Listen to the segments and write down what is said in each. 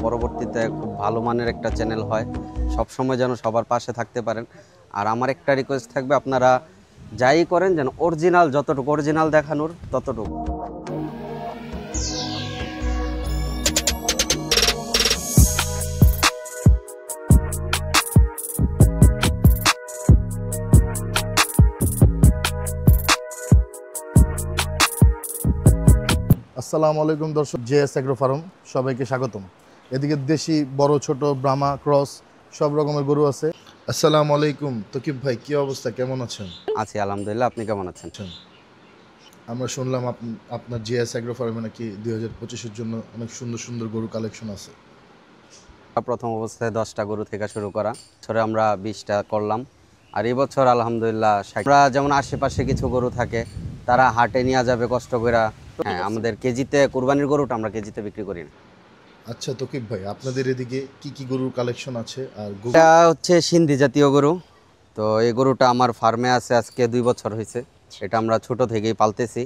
পরবর্তীতে খুব ভালো মানের একটা চ্যানেল হয়, সবসময় যেন সবার পাশে থাকতে পারেন। আর আমার একটা রিকোয়েস্ট থাকবে, আপনারা যাই করেন যেন অরিজিনাল, যতটুকু অরিজিনাল দেখানোর ততটুকু। আসসালামু আলাইকুম দর্শক, জেএস এগ্রো ফার্ম সবাইকে স্বাগতম। এদিকে দেশি বড় ছোট ব্রাহ্মা ক্রস সব রকমের গরু আছে। আসসালামু আলাইকুম তকিব ভাই, কি অবস্থা, কেমন আছেন? আছি আলহামদুলিল্লাহ, আপনি কেমন আছেন? আমরা শুনলাম আপনার জেএস এগ্রো ফার্মে নাকি 2025-এর জন্য অনেক সুন্দর সুন্দর গরু কালেকশন আছে। প্রথম অবস্থায় 10টা গরু থেকে শুরু করা, বছরে আমরা 20টা করলাম। আর এই বছর আলহামদুলিল্লাহ আমরা যেমন আশেপাশে কিছু গরু থাকে তারা হাটে নিয়ে যাবে কষ্ট করে। হ্যাঁ, আমাদের কেজিতে কুরবানির গরুটা আমরা কেজিতে বিক্রি করি না। আচ্ছা তকিব ভাই, আপনাদের এদিকে কি কি গরুর কালেকশন আছে? আর এটা হচ্ছে সিন্ধি জাতীয় গরু। তো এই গরুটা আমার ফার্মে আছে আজকে 2 বছর হয়েছে। এটা আমরা ছোট থেকেই পালতেছি।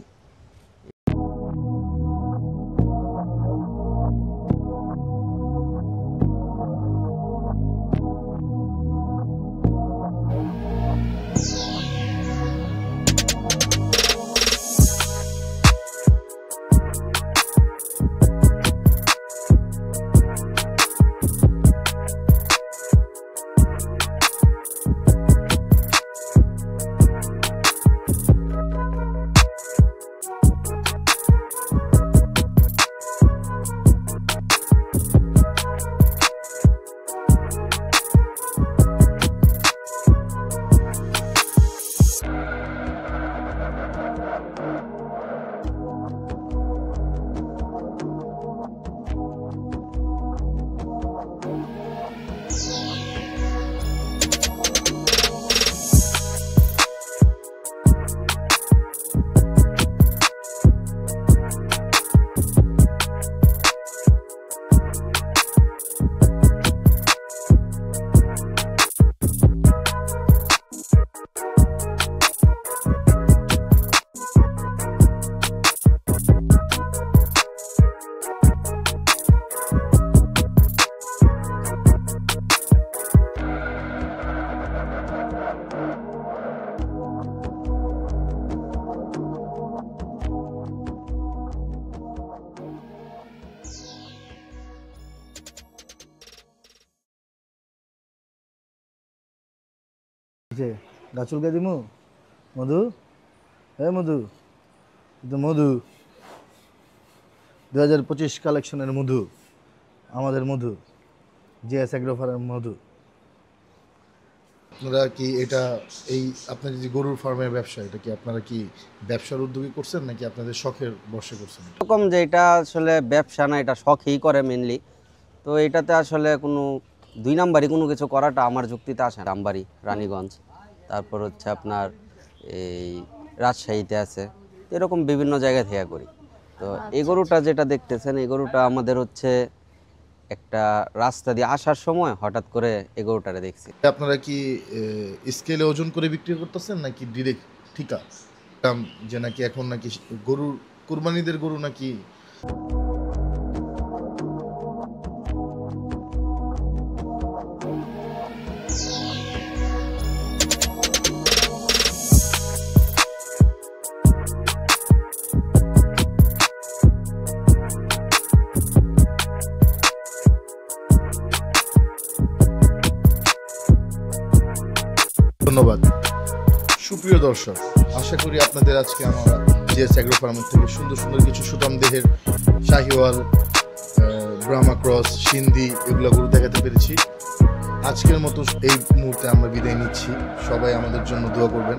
গাছুল কে দিমু মধু, হ্যাঁ মধু, কিন্তু মধু 2025 কালেকশনের মধু, আমাদের মধু, জেএস এগ্রো ফার্মের মধু। আপনারা কি এটা এই আপনার যে গরুর ফার্মের ব্যবসা, এটা কি আপনারা কি ব্যবসার উদ্যোগী করছেন নাকি আপনাদের শখের বশে করছেন? এরকম যে এটা আসলে ব্যবসা না, এটা শখই করে মেনলি। তো এটাতে আসলে কোনো 2 নাম্বারই কোনো কিছু করাটা আমার যুক্তিতে আসে না। আমবাড়ি, রানীগঞ্জ, তারপর হচ্ছে আপনার এই রাজশাহীতে আছে, এরকম বিভিন্ন জায়গা থেকে করি। তো এই গরুটা যেটা দেখতেছেন, এই গরুটা আমাদের হচ্ছে একটা রাস্তা দিয়ে আসার সময় হঠাৎ করে এই গরুটারে দেখছি। আপনারা কি স্কেলে ওজন করে বিক্রি করতেছেন নাকি ডিরেক্ট ঠিকা, যে নাকি এখন নাকি গরুর কুরবানিদের গরু নাকি? ধন্যবাদ সুপ্রিয় দর্শক, আশা করি আপনাদের আজকে আমরা জেএস এগ্রো ফার্মের থেকে সুন্দর সুন্দর কিছু সুতাম দেহের শাহিওয়াল, ব্রাহ্মা ক্রস, সিন্ধি এগুলো গরু দেখাতে পেরেছি। আজকের মতো এই মুহূর্তে আমরা বিদায় নিচ্ছি। সবাই আমাদের জন্য দোয়া করবেন।